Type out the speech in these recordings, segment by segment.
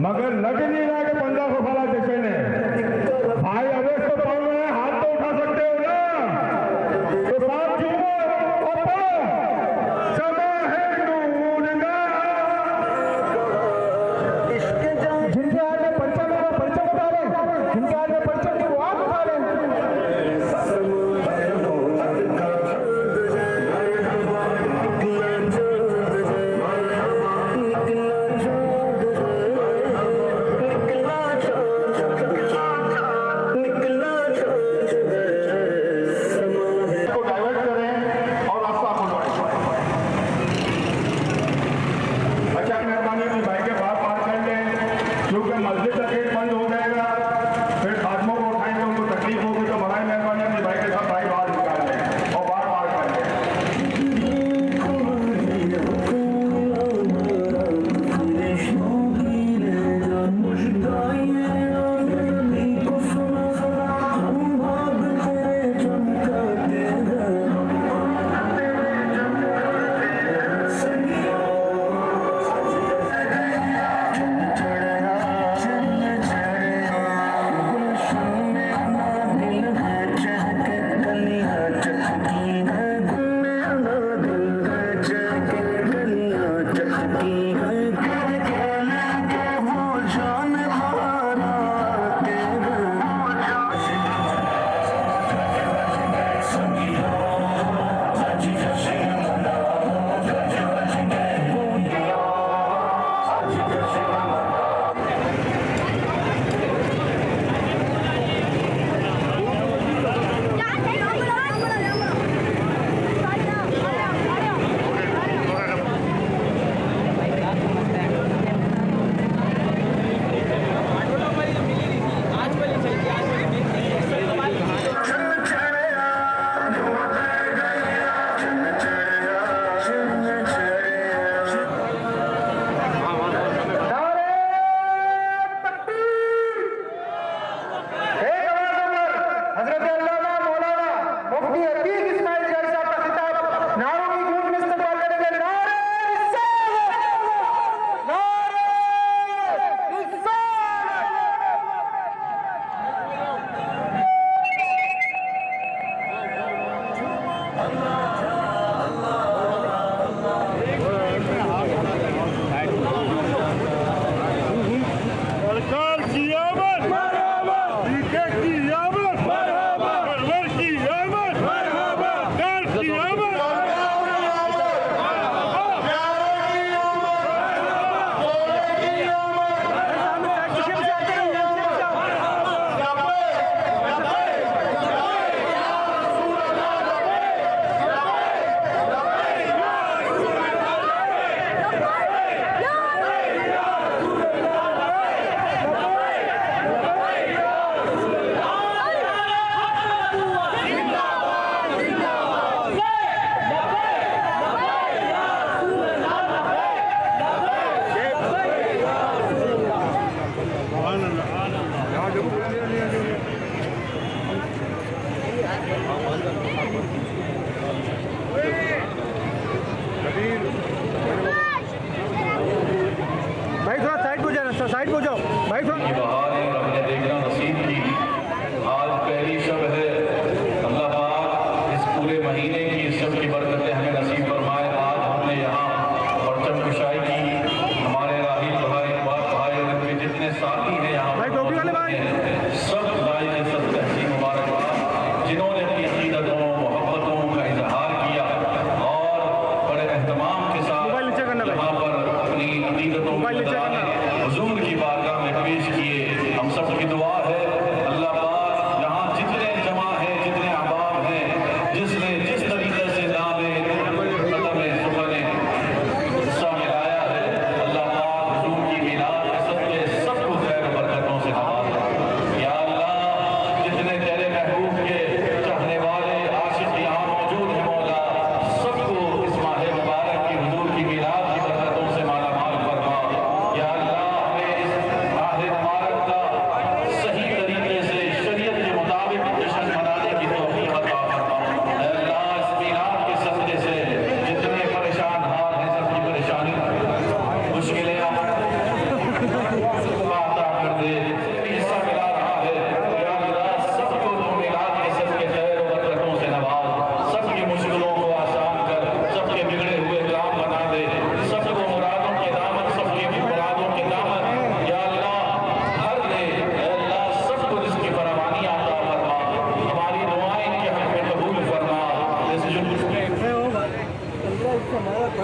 मगर लग नहीं रहा कि 1500 साल जैसे ने भाई अवेश तो पढ़ रहे हैं, हाथ तो उठा सकते हो ना।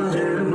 Just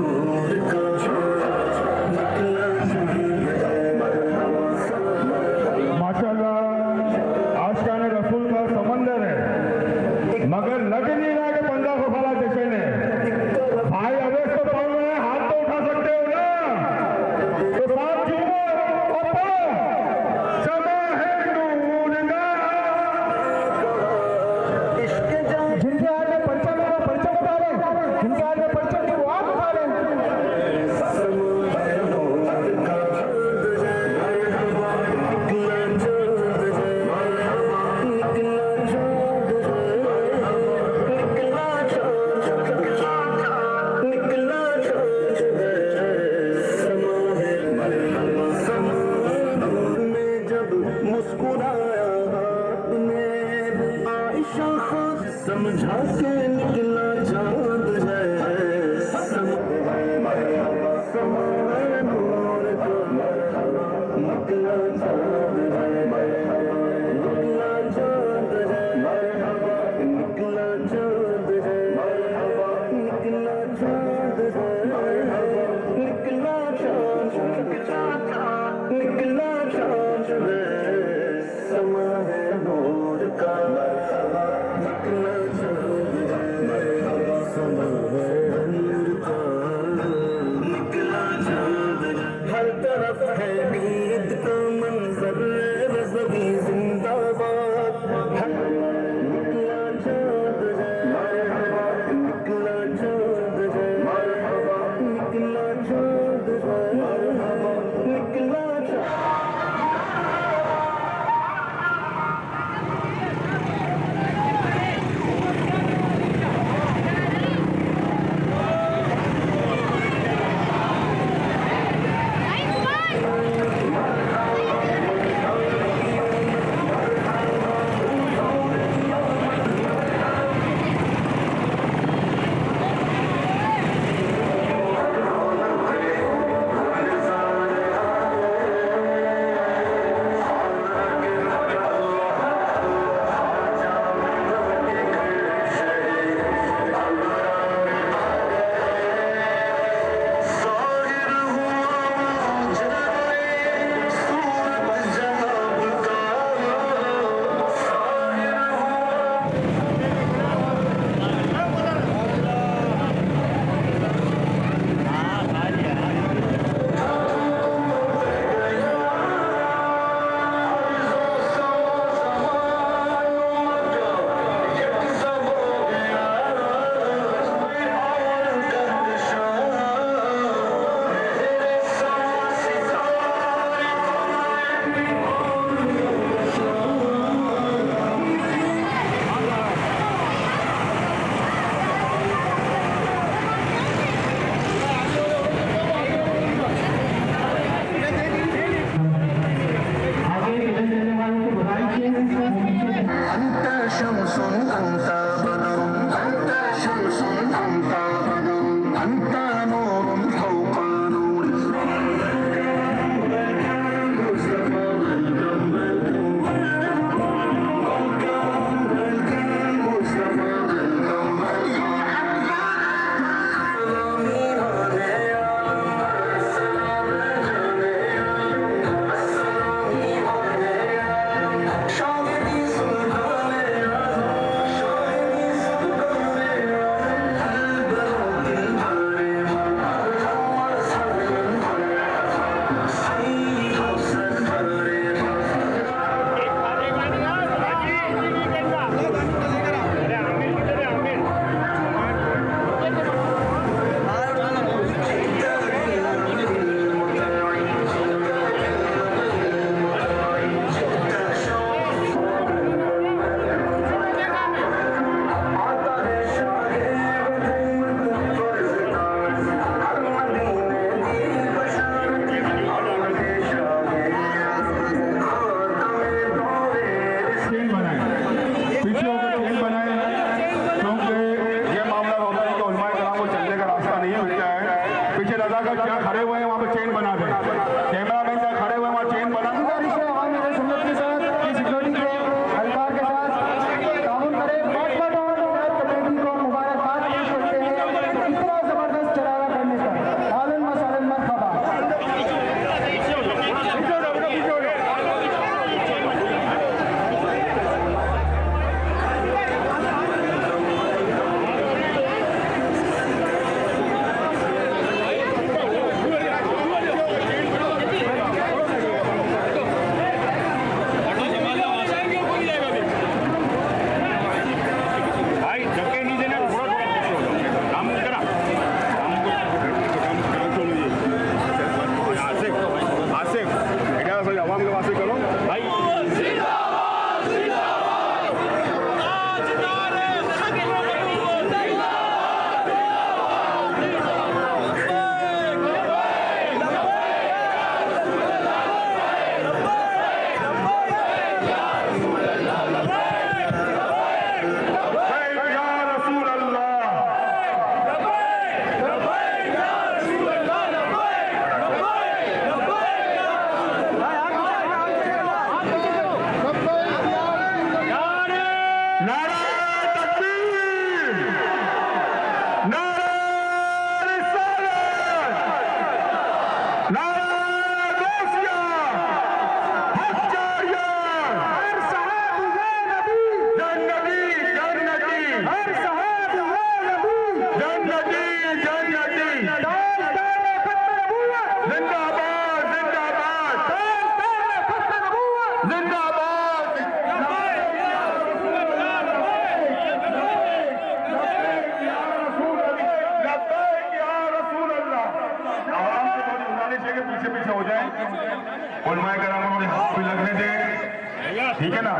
ठीक है ना?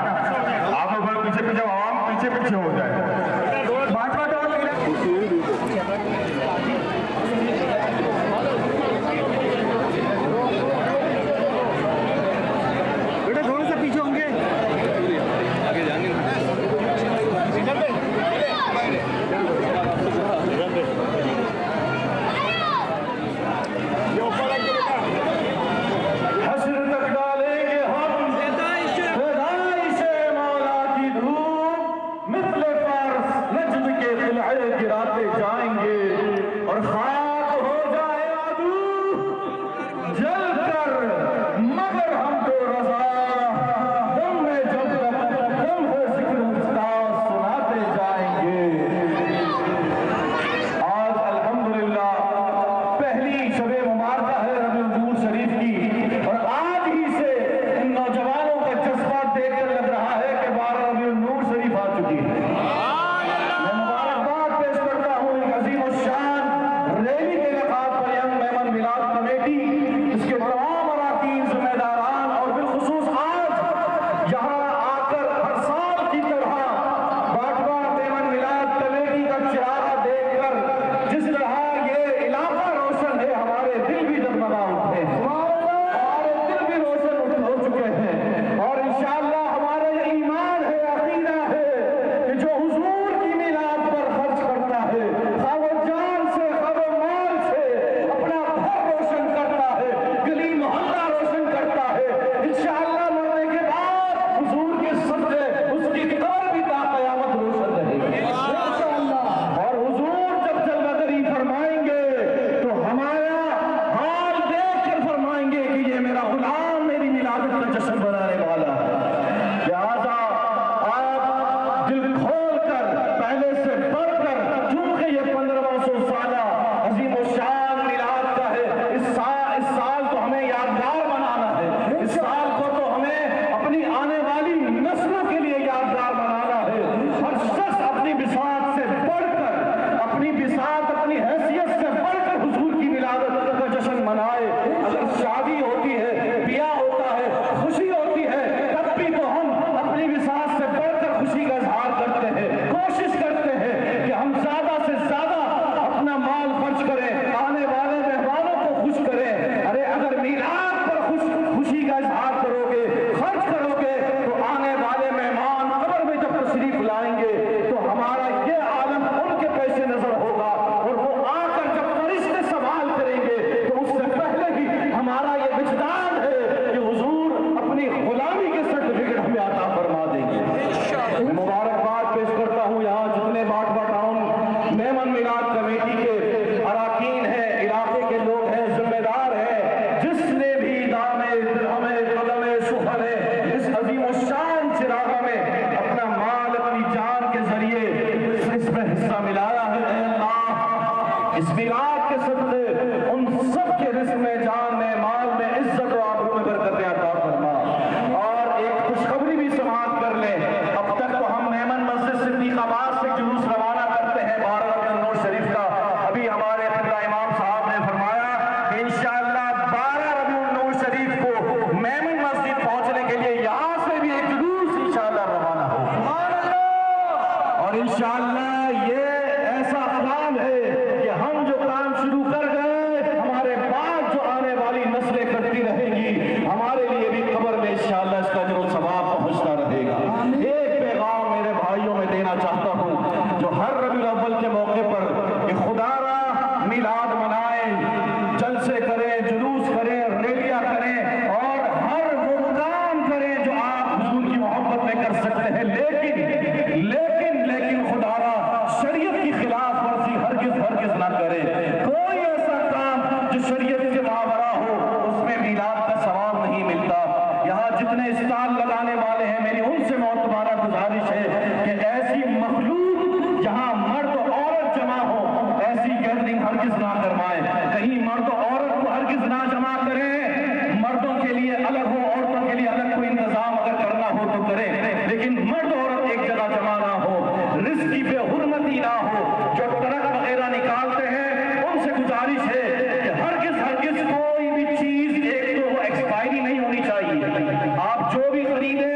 आप लोग पीछे पीछे, आवाम पीछे पीछे हो जाए। बाटवा टोल बेटा थोड़ा सा पीछे होंगे। हश्र तक डालेंगे हम फ़िदाई से मौला की धूप, मिस्ले फारस नजद के क़िलए गिराते जाएंगे और खाक हो जाए आदू जल कर, मगर हम तो रज़ा दम में जब तक दम है ज़िक्र उस्ताद सुनाते जाएंगे। आज अल्हम्दुलिल्लाह पहली शब मुबारक है रबीउल शरीफ की, और आज ही से इन नौजवानों का जज्बा देखकर लग रहा है कि 12 रबीउल शरीफ आ चुकी है। मैं मुबारकबाद पेश करता हूँ एक अजीम शान रैली के लक़ाब पर यंग मेमन मिलाद कमेटी, इसके तमाम अराकीन, ज़िम्मेदारान और बिलखुसूस आज यहाँ आकर हर साल की तरह बाटवा मेमन मिलाद कमेटी का चिरागा देखकर जिस तरह ये इलाका रोशन है, हमारे दिल भी डगमगा उठे हैं, हमारे दिल भी रोशन हो चुके हैं। और इंशाअल्लाह हमारा ये ईमान है, अकीदा है कि जो हुजूर की मिलाद पर खर्च करता है, खा वो जान से खा वो माल से अपना घर रोशन करता है, गली मोहल्ला रोशन करता है, इंशाअल्लाह मरने के बाद हुजूर के सदक़े उसकी कब्र भी ता क़यामत रोशन रहेगी इंशाअल्लाह। और हुजूर जब जलवतरी फरमाएंगे तो हमारा हाल देख कर फरमाएंगे कि ये मेरा गुलाम मेरी मिलादत का जश्न मनाने वाला है। लिहाजा आप दिल खोल कर पहले से बढ़कर, चूंकि ये 1500 साल अजीम शान मिलाद का है, इस साल तो हमें यादगार बनाना है, इस साल को तो हमें अपनी आने वाली नस्लों के लिए यादगार बनाना है। हर शख्स अपनी बिसात से बढ़कर, अपनी बिसात अपनी हैसियत से बढ़कर हुजूर की मिलादत का जश्न मनाए। अगर शादी होती है, ब्याह होता है, खुशी होती है, तब भी तो हम अपनी बिसात से बढ़कर खुशी का इजहार करते हैं, कोशिश करते हैं कि हम ज्यादा से ज्यादा अपना माल खर्च करें, आने वाले मेहमानों को खुश करें। अरे अगर मिलाद पर खुशी का इजहार करोगे, खर्च करोगे, तो आने वाले मेहमान कब्र में जब तशरीफ लाएंगे तो हमारा ये आलम उनके पैसे नजर होगा, और वो आकर जब फरिश्ते सवाल करेंगे तो उससे पहले ही हमारा ये विजदान है कि हुजूर अपनी गुलामी के सर्टिफिकेट हमें अता फरमा देंगे। मुबारकबाद पेश करता हूँ यहाँ जितने बाटवा टाउन मेमन मिलाद कमेटी के अराकीन हैं, इलाके के लोग हैं, जिम्मेदार हैं, जिसने भी दामे दिरहमे कदमे सुहर है इस अजीम शान चिरागा में अपना माल अपनी जान के जरिए इसमें हिस्सा मिलाया है। ऐ अल्लाह इस मिलाद के सदक़े उन सब के रिज़्क़ में, जान में, माल में, इज्जत और आबरू में बरकतें अता फरमा। और एक खुशखबरी भी समाअत कर लें, अब तक तो हम मेमन मस्जिद सिद्दीक़ाबाद से जुलूस रवाना करते हैं 12 रबीउल शरीफ का। अभी हमारे क़िबला इमाम साहब ने फरमाया कि इंशाअल्लाह 12 रबीउल शरीफ को मेमन मस्जिद पहुंचने के लिए यहाँ से भी एक जुलूस इंशाअल्लाह रवाना हो, और इंशाअल्लाह ये ऐसा काम है कि हम जो काम शुरू कर गए, हमारे बाद जो आने वाली नस्लें करती रहेंगी, हमारे लिए भी कब्र में इंशाअल्लाह इसका अजर सवाब पहुंचता रहेगा। एक पैगाम मेरे भाइयों में देना चाहता हूँ, जो हर रबीउल अव्वल के मौके पर कि खुदारा मिलाद मनाएं, जलसे करें, जुलूस करें, रैलियां करें और हर वो काम करें जो आप हुजूर की मोहब्बत में कर सकते हैं, लेकिन खुदारा शरीयत की खिलाफ वर्जी हरगिज़ ना करें। कोई ऐसा काम जो शरीयत के मावरा हो, उसमें मिलाद का सवाब नहीं मिलता। यहाँ जितने स्टॉल लगाने वाले हैं, मेरी उनसे मोतबारा गुजारिश है कि ऐसी मखलूक जहाँ मर्द और औरत जमा हो, ऐसी गैदरिंग हरगिज़ ना करवाएं। कहीं मर्द और औरत को हरगिज़ ना जमा करें, मर्दों के लिए अलग हो, औरतों के लिए अलग कोई इंतजाम अगर करना हो तो करें, लेकिन मर्द औरत एक जगह जमा ना हो, रिस्क की बेहुरमती ना हो। जो ट्रक वगैरह निकालते हैं उनसे गुजारिश है कि हरगिज़ कोई भी चीज, एक तो वो एक्सपायरी नहीं होनी चाहिए, आप जो भी खरीदें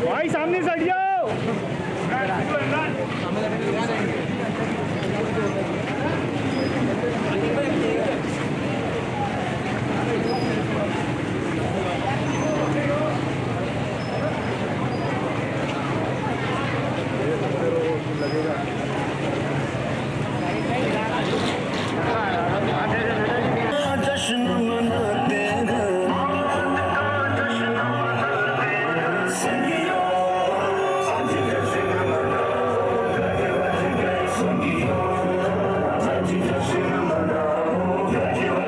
भाई सामने से हट जाओ। जश्न मनाते हैं संगियों, आज जश्न मनाओ, संगियों, आज जश्न मनाओ.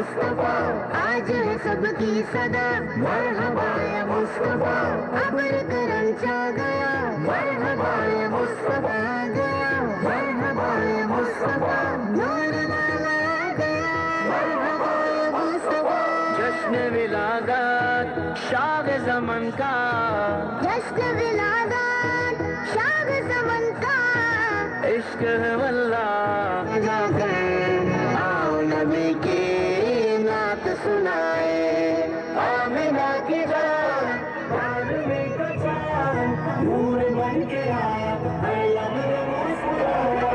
मुस्तफा आज है सबकी सदा मरहबा या मुस्तफा अबर करम चा गया मरहबा या मुस्तफा गया मरहबा या मुस्तफा नूर वाला गया मरहबा या मुस्तफा जश्न विलादत शाह ज़मन का जश्न विलादत शाह ज़मन का इश्क है वल्लाह जाकर आओ नबी की नात सुनाए आमिना की जान प्यार में कचान नूर बन के आया हर लम्हे मुस्कुराया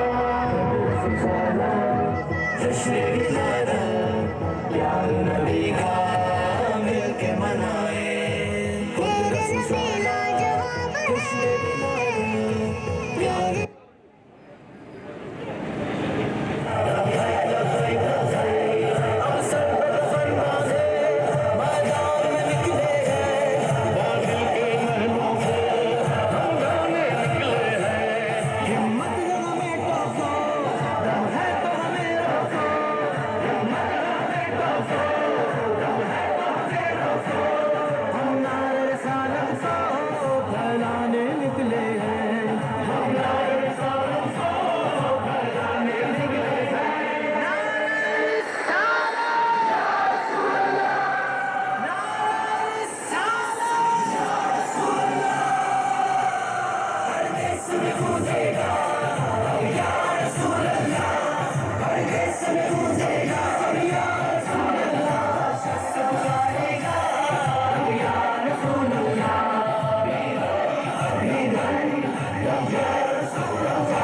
जश्न विलादत प्यार नबी का मिल के मनाए तेरे नबी लाजवाब है प्यार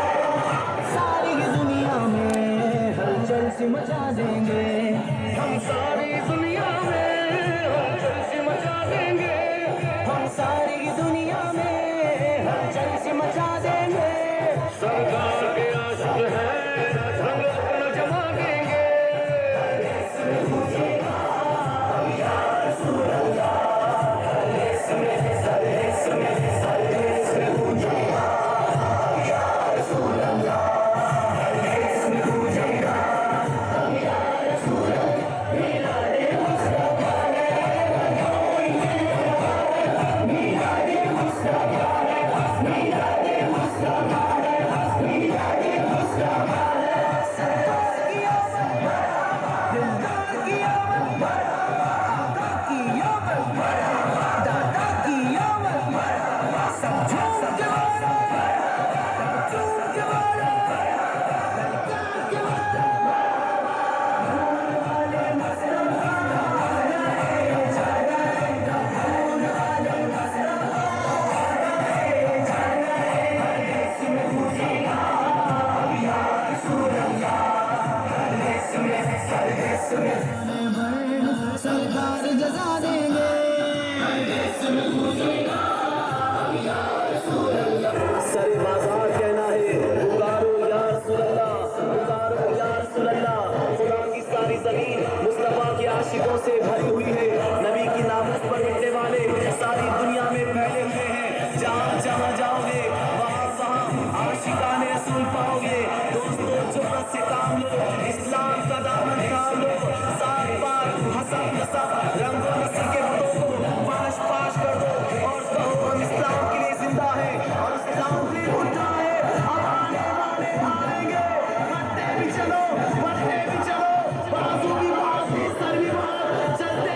सारी दुनिया में हलचल सी मचा देंगे हम सारी दुनिया में हलचल सी मचा देंगे हम सारी दुनिया में हलचल सी मचा देंगे सरकार के आशिक हैं रंग अपना जमा देंगे सरकार जजा देंगे सर बाजार कहना है पुकारो या रसूल अल्लाह पुकारो या रसूल अल्लाह खुदा की सारी जमीन मुस्तफा के आशिकों से भरी हुई है नबी की नामत पर मिटने वाले सारी दुनिया में फैले हुए हैं जहाँ जहाँ जाओगे वहाँ वहाँ आशिकाने रसूल पाओगे दोस्तों जुर्रत से काम लो इस्लाम का दामन थाम लो साथ पार हसब नसब रंगो नस्ल के बुतों को पाश पाश कर दो और कहो हम इस्लाम के लिए जिंदा है और इस्लाम के लिए उठा है अब आने वाले आएंगे बढ़ते भी चलो बाजू भी बात सर भी बात चलते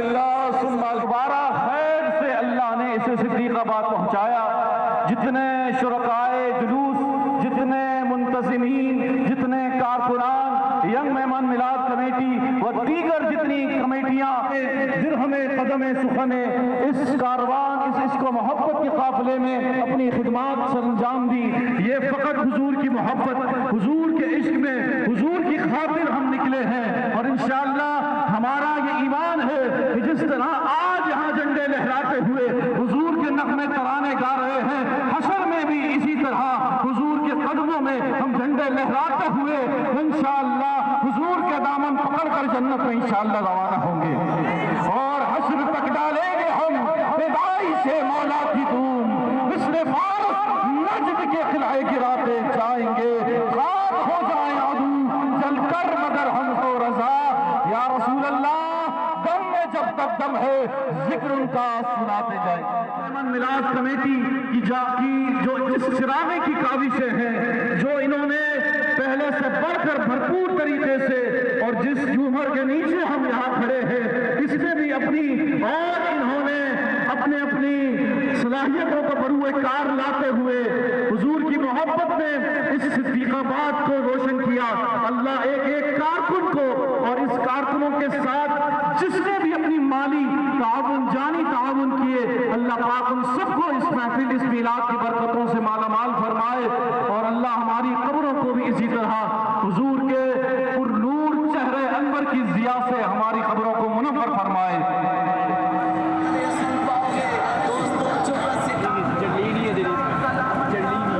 अल्हम्दुलिल्लाह सुम्मा दोबारा खैर से अल्लाह ने इसे सिद्दीकाबाद पहुंचाया। जितने शुरकाए जुलूस, जितने मुंतज़िमीन, जितने कारकुनान, यंग मेहमान मिलाद कमेटी व दीगर जितनी कमेटियाँ दिरहमे कदमे सुखने इस कारवान इस इश्क मोहब्बत के काफिले में अपनी खिदमत सरंजाम दी, ये फ़कत हुजूर की मोहब्बत, हुजूर के इश्क में, हुजूर की खातिर हम निकले हैं। और इंशाअल्लाह हमारा ये ईमान है कि जिस तरह आज यहाँ झंडे लहराते हुए हुजूर के नग़मे तराने गा रहे हैं, हशर में भी इसी तरह हुजूर के कदमों में हम झंडे लहराते हुए इंशाअल्लाह हुजूर के दामन पकड़कर जन्नत में इंशाअल्लाह रवाना होंगे और हश्र तक डालेंगे हम फिदाई से मौला की धूम, मिस्र फारस नजद के खिलाए गिराते जाएंगे, खाक हो जाए अदू जलकर मगर हमको रजा, या रसूल अल्लाह दम में जब तक दम है जिक्र उनका सुनाते जाए। मिलाद कमेटी की जो जिस चिरागे की काविशें हैं, जो इन्होंने पहले से बढ़कर भरपूर तरीके से और जिस झूमर के नीचे हम यहाँ खड़े हैं इसमें भी अपनी और इन्होंने अपने अपनी सलाहियतों को बरूए कार लाते हुए हुजूर की मोहब्बत में इस सिद्दीकाबाद को रोशन किया। अल्लाह एक एक कारकुन को और इस कारकुनों के साथ जिसने भी अपनी माली ताउन जानी ताउन किए, अल्लाह पाक उन सबको इस महफिल इस मिलाद की बरकतों से मालामाल फरमाए और अल्लाह हमारी कब्रों को भी इसी तरह हुजूर के पुरनूर चेहरे अनवर की ज़िया से हमारी कब्रों को मुनव्वर फरमाए।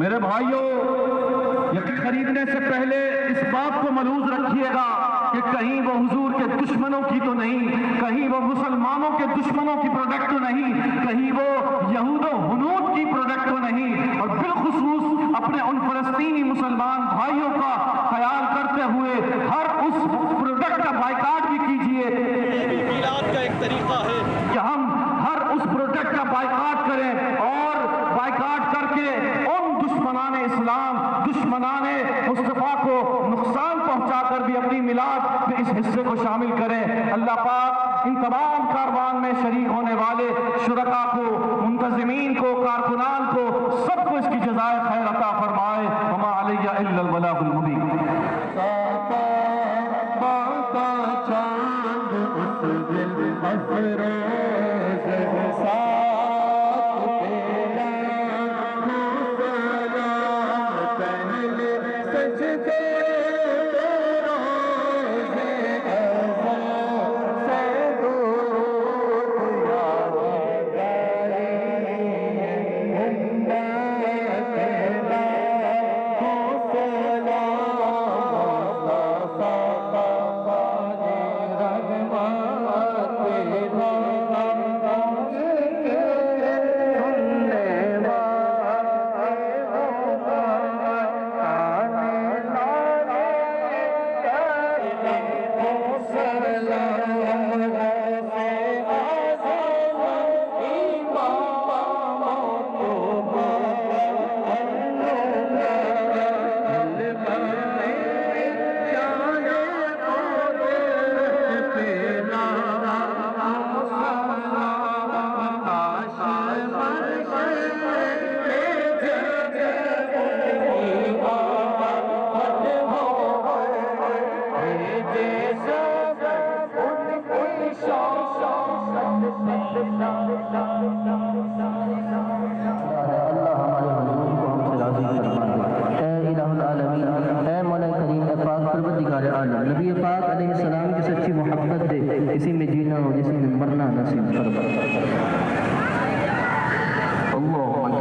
मेरे भाइयों, यकीन खरीदने से पहले इस बात को मलूज रखिएगा कि कहीं वो हुजूर के दुश्मनों की तो नहीं, कहीं वो मुसलमानों के दुश्मनों की प्रोडक्ट तो नहीं, कहीं वो यहूदो हुनूद की प्रोडक्ट तो नहीं, और बिलखुसूस अपने उन फलस्तीनी मुसलमान भाइयों का ख्याल करते हुए हर उस प्रोडक्ट का बाइकाट भी कीजिए। मिलाद का एक तरीका है कि हम हर उस प्रोडक्ट का बाइकाट करें और बाइकाट करके उन दुश्मनाने इस्लाम, दुश्मनाने मुस्तफ़ा को नुकसान पहुंचाकर भी अपनी मिलाद में इस हिस्से को शामिल करें। अल्लाह पाक इन तमाम कारवान में शरीक होने वाले शुरका को, मुंतज़िमीन को, कारकुनान को, सबको इसकी जज़ाए खैर अता फरमाए। वमा अलैया इल्लल बलागुल मुबीन। नबी पाक अलैहिस्सलाम की सच्ची मोहब्बत दे, इसी में जीना और इसी में मरना नसीब फरमा।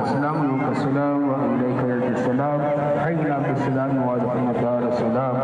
अल्लाहुम्मा सल्लि अलैहि व अलैका सलाम, हय्या बिस्सलाम व रहमत दार सलाम।